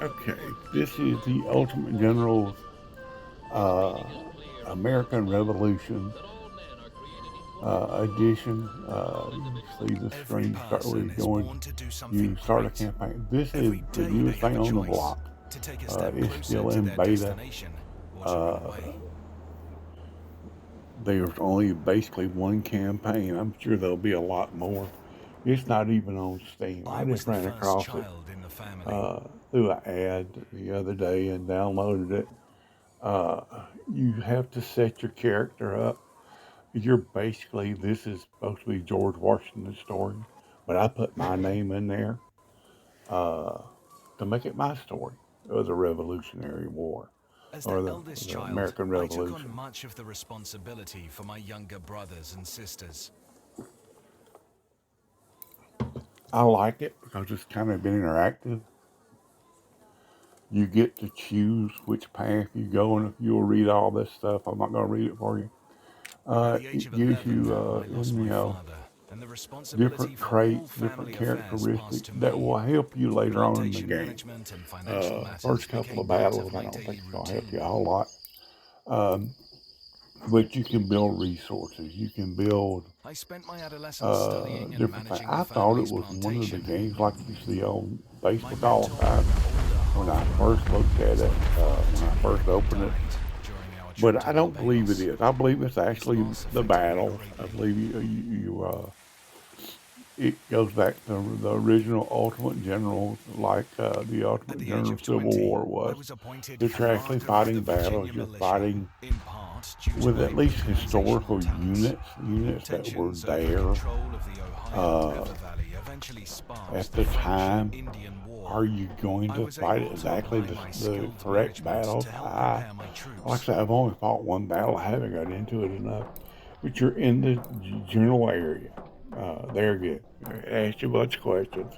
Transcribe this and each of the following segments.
Okay, this is the Ultimate General's uh, American Revolution edition. You see the Every screen start where person you're is going. born to do You something start a great. campaign. This is Every the day they newest have thing a on the choice block. to take a step It's closer still to in their beta. destination or to run Uh, away. there's only basically one campaign. I'm sure there'll be a lot more. It's not even on Steam. I I was just the ran first across it child in the family. uh, through an ad the other day and downloaded it. Uh, you have to set your character up. You're basically, this is supposed to be George Washington's story, but I put my name in there uh, to make it my story of the Revolutionary War As the or eldest the child, American I took on Revolution. much of the responsibility for my younger brothers and sisters. I like it because it's kind of been interactive. You get to choose which path you go, and if you'll read all this stuff, I'm not going to read it for you. At the age It of gives 11, you, I lost my father, and the responsibility different for all traits, different family affairs passed characteristics to that will me. help you later on in the Plantation game. management and financial matters First couple became of part of battles, I my don't think daily it's going to help you a routine. whole lot. Um, but you can build resources. You can build I spent my adolescence studying and different things. managing the I thought it family's was one of the plantation. games like you see on My Facebook all the mentor, time an older when I half-brother, first looked at was it, like a father when to I me, first opened it. died during our trip But to I don't believe it Barbados. is. I believe it's His actually loss the affected me battles. I greatly. believe it goes back to the original Ultimate Generals, like the At Ultimate the age General of Civil 20, War I was. was appointed That you're actually commander of the fighting battles. Virginia You're militia, fighting in part due to with my at least organizational historical talents. units that were Tensions over there control of the Ohio uh, River Valley eventually at sparked the the French and time. Indian War. Are you going I to was fight able to exactly apply my the skilled correct management battles? to help prepare my Like I troops. said, I've only fought one battle. I haven't got into it enough. But you're in the general area. They're good. Ask you a bunch of questions.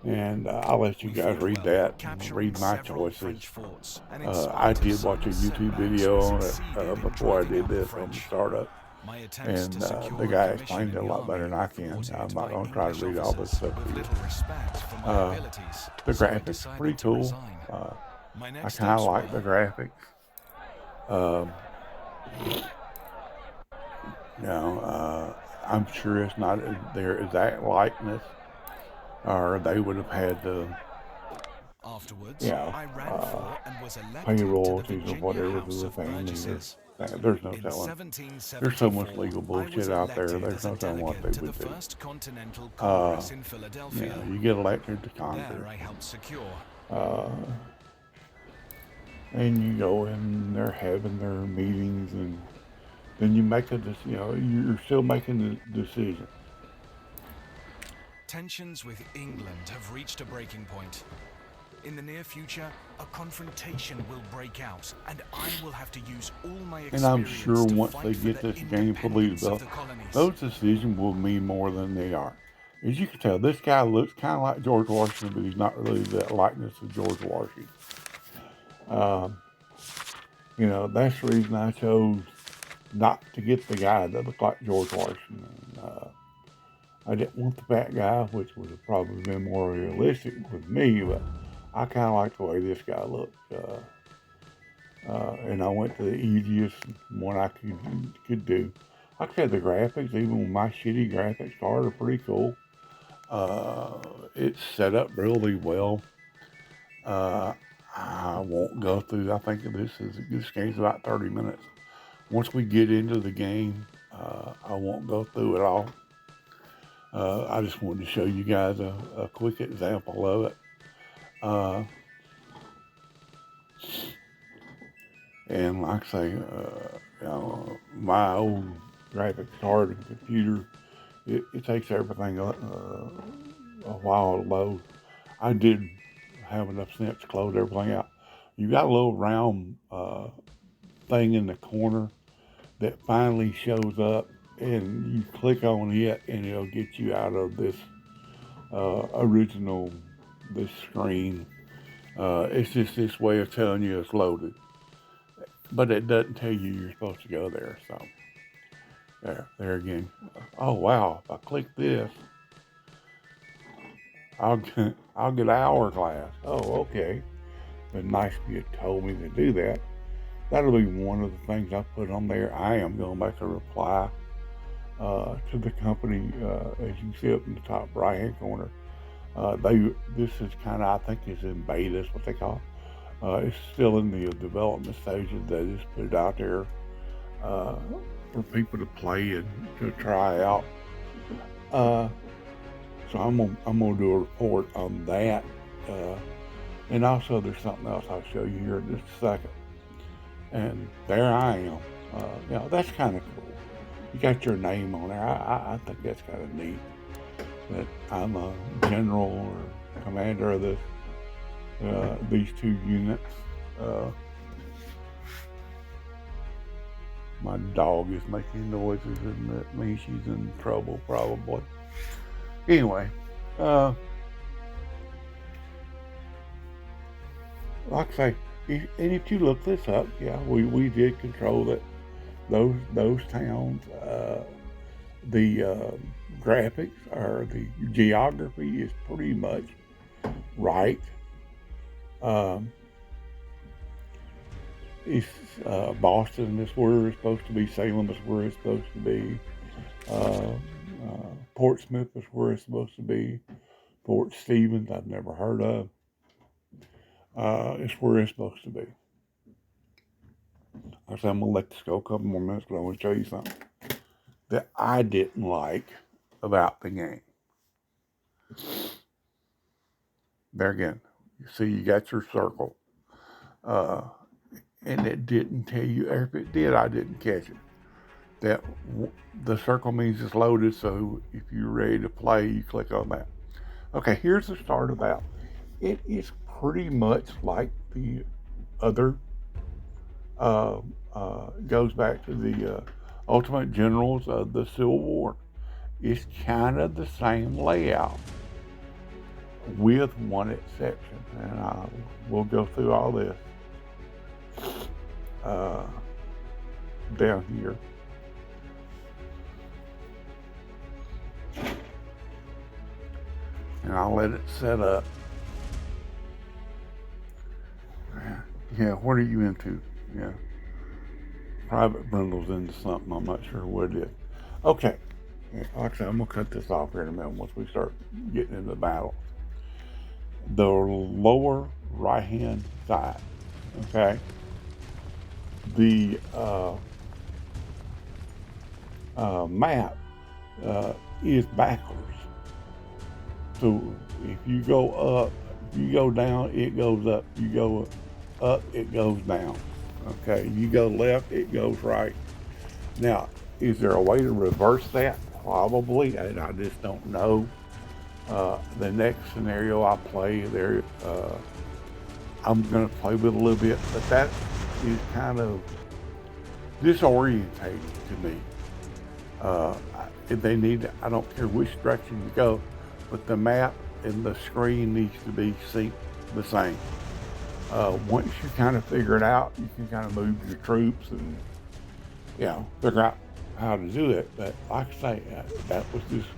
And I'll let you We guys fought read well, that and capturing read my several choices. French forts, and in I spite of did watch a some YouTube setbacks, video we on it succeeded in before I driving did out the this on the French. startup. My attempts to And the secure a guy commission explained in it a the lot better army than I were can. I'm thwarted not by going to try to English read all this officers stuff to with you. little respect for my Uh, abilities, the so I graphics are pretty decided to cool. resign. My I next kind of steps like the were graphics. Um, I'm sure it's not their exact likeness, or they would have had to, you afterwards, know, I ran for and was pay elected to the royalties or Virginia whatever to House the of family. Or Burgesses. there's no In telling. There's so much 1774, legal I was bullshit out there. elected There's as a no telling what they delegate to the would do. First Continental Uh, Congress in Philadelphia. you get elected to There Congress, I helped secure. uh, and you go in. They're having their meetings, and then you make a you're still making the decision. Tensions with England have reached a breaking point. In the near future, a confrontation will break out, and I will have to use all my And I'm experience sure to once they fight for get the this game fully independence of developed, the colonies. those decisions will mean more than they are. As you can tell, this guy looks kind of like George Washington, but he's not really that likeness of George Washington. Um, that's the reason I chose not to get the guy that looked like George Washington. I didn't want the fat guy, which would have probably been more realistic with me, but I kind of like the way this guy looked. And I went to the easiest one I could do. Like I said, the graphics, even with my shitty graphics card, are pretty cool. It's set up really well. Uh, I won't go through. I think this game's about 30 minutes. Once we get into the game, I won't go through it all. I just wanted to show you guys a quick example of it. Uh, and like I say, my old graphics card and computer, it takes everything a while to load. I did have enough sense to close everything out. You got a little round thing in the corner that finally shows up, and you click on it, and it'll get you out of original this screen. It's just this way of telling you it's loaded, but it doesn't tell you you're supposed to go there. So there again. Oh wow! If I click this, I'll I'll get hourglass. Oh, okay. But nice of you told me to do that. That'll be one of the things I put on there. I am going to make a reply to the company, as you see up in the top right hand corner. This is kind of, I think it's in beta, is what they call it. It's still in the development stages. They just put it out there uh, for people to play and to try out. Uh, so I'm gonna do a report on that. Uh, and also, there's something else I'll show you here in just a second. And there I am. That's kind of cool. You got your name on there. I think that's kind of neat that I'm a general or commander of these two units. Uh, my dog is making noises, and that means she's in trouble probably. Anyway, like I say, and if you look this up, yeah, we did control that those towns. The graphics or the geography is pretty much right. Um, it's Boston is where it's supposed to be. Salem is where it's supposed to be. Uh, Portsmouth is where it's supposed to be. Fort Stevens, I've never heard of. It's where it's supposed to be. Like I said, I'm going to let this go a couple more minutes, but I want to show you something that I didn't like about the game. There again, you see you got your circle. And it didn't tell you, or if it did, I didn't catch it. That the circle means it's loaded, so if you're ready to play, you click on that. Okay, here's the start of that. It is pretty much like the other, goes back to the Ultimate Generals of the Civil War. It's kind of the same layout, with one exception, and we'll go through all this down here. And I'll let it set up. Yeah, what are you into? Yeah. Private Brindle's into something. I'm not sure what it is. Okay. Like I said, I'm going to cut this off here in a minute once we start getting into the battle. The lower right hand side. Okay. The map is backwards. So if you go up, if you go down, it goes up. You go up, it goes down. Okay, you go left, it goes right. Now, is there a way to reverse that? Probably, and I just don't know. The next scenario I play, I'm going to play with a little bit, but that is kind of disorientating to me. If they need, I don't care which direction you go, but the map and the screen needs to be synced the same. Once you kind of figure it out, you can kind of move your troops and, figure out how to do it. But like I say, that was just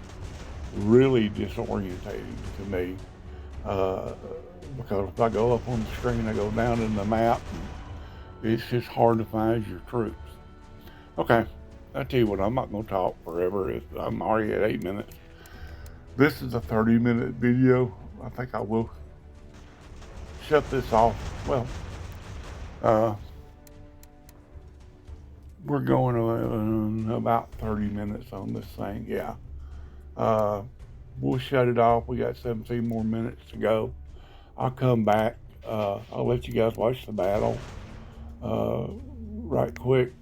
really disorientating to me. Because if I go up on the screen, I go down in the map, it's just hard to find your troops. Okay, I tell you what, I'm not going to talk forever. I'm already at 8 minutes. This is a 30-minute video. I think I will shut this off. Well, we're going on about 30 minutes on this thing. Yeah. We'll shut it off. We got 17 more minutes to go. I'll come back. I'll let you guys watch the battle right quick.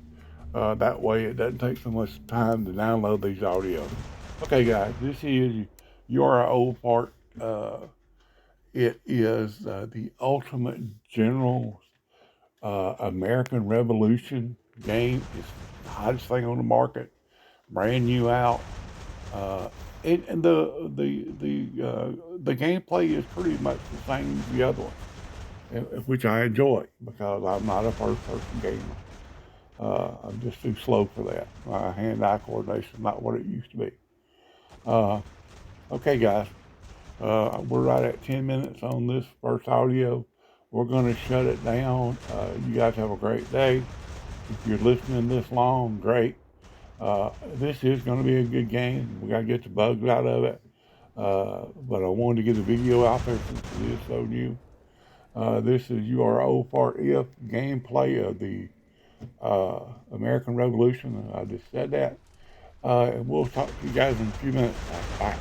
That way it doesn't take so much time to download these audios. Okay, guys, this is your old part. It is the Ultimate Generals American Revolution game. It's the hottest thing on the market, brand new out. And the gameplay is pretty much the same as the other one, which I enjoy because I'm not a first-person gamer. I'm just too slow for that. My hand-eye coordination is not what it used to be. Okay, guys. We're right at 10 minutes on this first audio. We're going to shut it down. You guys have a great day. If you're listening this long, great. This is going to be a good game. We got to get the bugs out of it. But I wanted to get the video out there since it is so new. This is URO for if gameplay of the American Revolution. I just said that. And we'll talk to you guys in a few minutes. Bye.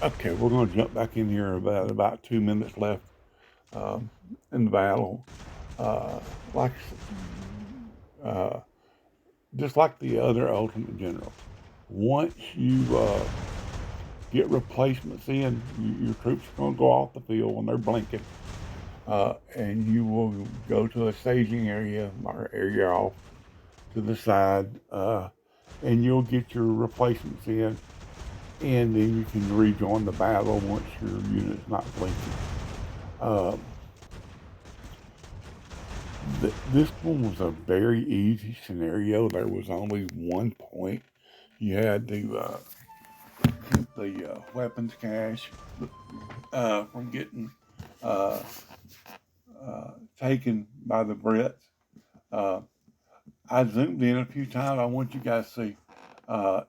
Okay, we're going to jump back in here about 2 minutes left in the battle. Uh, like uh, just like the other Ultimate General, once you get replacements in, your troops are going to go off the field when they're blinking, and you will go to a staging area or area off to the side, and you'll get your replacements in, and then you can rejoin the battle once your unit's not blinking. This one was a very easy scenario. There was only one point. You had to keep the weapons cache from getting uh, taken by the Brits. Uh, I zoomed in a few times. I want you guys to see.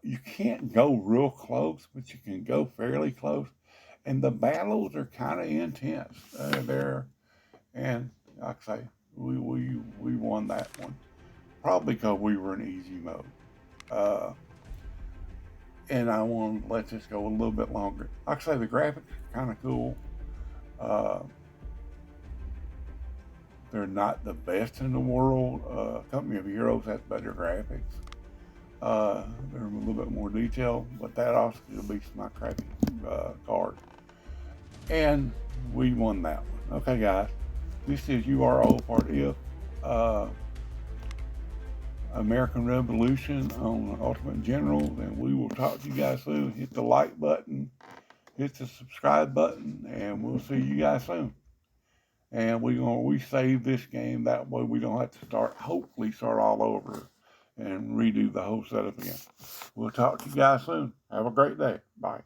You can't go real close, but you can go fairly close. And the battles are kind of intense. And like I say, we won that one. Probably because we were in easy mode. Uh, and I want to let this go a little bit longer. Like I say, the graphics are kind of cool. Uh, they're not the best in the world. Company of Heroes has better graphics. They're a little bit more detailed, but that also beats my crappy card. And we won that one. Okay, guys. This is URO Part If. American Revolution on Ultimate General, and we will talk to you guys soon. Hit the like button, hit the subscribe button, and we'll see you guys soon. And we save this game, that way we don't have to hopefully start all over and redo the whole setup again. We'll talk to you guys soon. Have a great day. Bye.